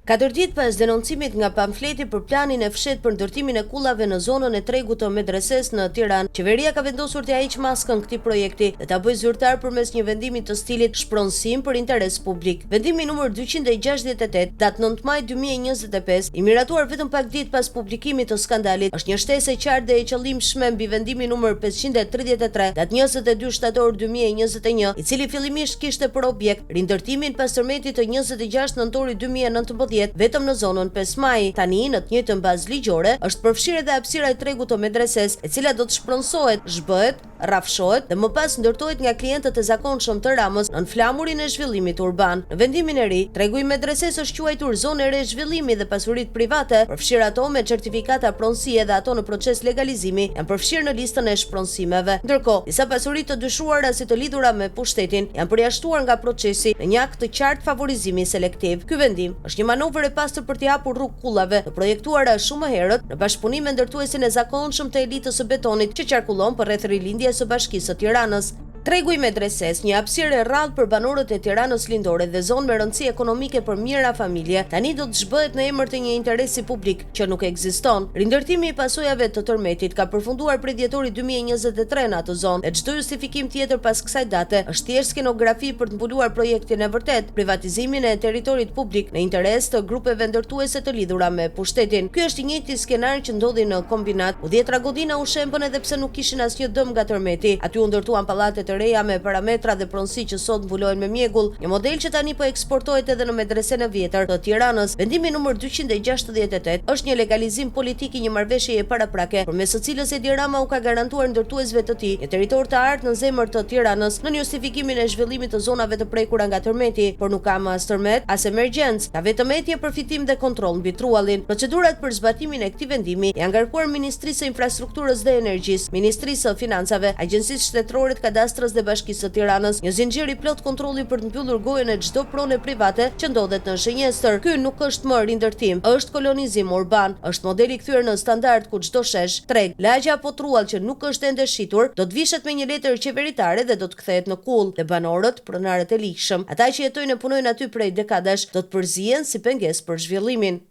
4 ditë pas denoncimit nga pamfleti për planin e fshet për ndërtimin e kullave në zonën e tregut të medreses në Tiranë, qeveria ka vendosur të heqë maskën këtij projekti dhe ta bëjë zyrtar përmes një vendimi të stilit shpronësim për interes publik. Vendimi numër 268, datë 9 maj 2025, i miratuar vetëm pak ditë pas publikimit të skandalit, është një shtesë e qartë dhe e qëllimshme mbi vendimi numër 533, datë 22 shtator 2021, i cili fillimisht kishte për objekt rindërtimin pas tërmetit të 26 nëntori 2019 vetëm në zonën 5 maj. Tani, në të njëjtën bazë ligjore, është përfshirë edhe hapësira e tregut të medreses, e cila do të shpronësohet, zhbëhet, rrafshohet dhe më pas ndërtohet nga klientët e zakonshëm të Ramës në flamurin e zhvillimit urban. Në vendimin e ri, tregu i medreses është quajtur zonë e re zhvillimi dhe pasuritë private, përfshirë ato me certifikata pronësie dhe ato në proces legalizimi janë përfshirë në listën e shpronësimeve. Ndërkohë, disa pasuritë të dyshuara si të lidhura me pushtetin janë përjashtuar nga procesi në një akt të qartë favorizimi selektiv. Ky vendim është një manovër e pastër për t'i hapur rrugë kullave, të projektuara shumë më herët në bashkëpunim me ndërtuesin e zakonshëm të elitës së betonit që qarkullon përreth rilindjes së Bashkisë së Tiranës. Tregu i medreses, një hapësirë e rrallë për banorët e Tiranës lindore dhe zonë me rëndësi ekonomike për mijëra familje, tani do të zhbëhet në emër të një interesi publik që nuk ekziston. Rindërtimi i pasojave të tërmetit ka përfunduar prej dhjetorit 2023 në atë zonë, e çdo justifikim tjetër pas kësaj date është thjesht skenografi për të mbuluar projektin e vërtet, privatizimin e teritorit publik në interes të grupeve ndërtuese të lidhura me pushtetin. Ky është i njëjti skenar që ndodhi në kombinat, u 10 Ragodina u shembën edhe pse nuk kishin asnjë dëm nga tërmeti. Aty u ndërtuan pallatet të reja me parametra dhe pronësi që sot mbulohen me mjegull, një model që tani po eksportohet edhe në medresen e vjetër të Tiranës. Vendimi numër 268 është një legalizim politik i një marrëveshjeje paraprake, përmes së cilës Edi Rama u ka garantuar ndërtuesve të tij një territor të artë në zemër të Tiranës në justifikimin e zhvillimit të zonave të prekura nga tërmeti, por nuk ka më as tërmet, as emergjencë, ka vetëm etje, përfitim dhe kontroll mbi truallin. Procedurat për zbatimin e këtij vendimi janë ngarkuar Ministrisë së Infrastrukturës dhe Energjisë, Ministrisë së Financave, Agjencisë Shtetërore të Kadastrës dhe Bashkisë së Tiranës, një zinxhir i plot kontrolli për të mbyllur gojën e çdo prone private që ndodhet në shenjestër. Ky nuk është më rindërtim, është kolonizim urban, është modeli kthyer në standard ku çdo shesh, treg, lagje apo truall që nuk është ende shitur, do të vishet me një letër qeveritare dhe do të kthehet në kull. Dhe banorët, pronarët e ligjshëm, ata që jetojnë e punojnë aty prej dekadash, do të përzihen si pengesë për zhvillimin.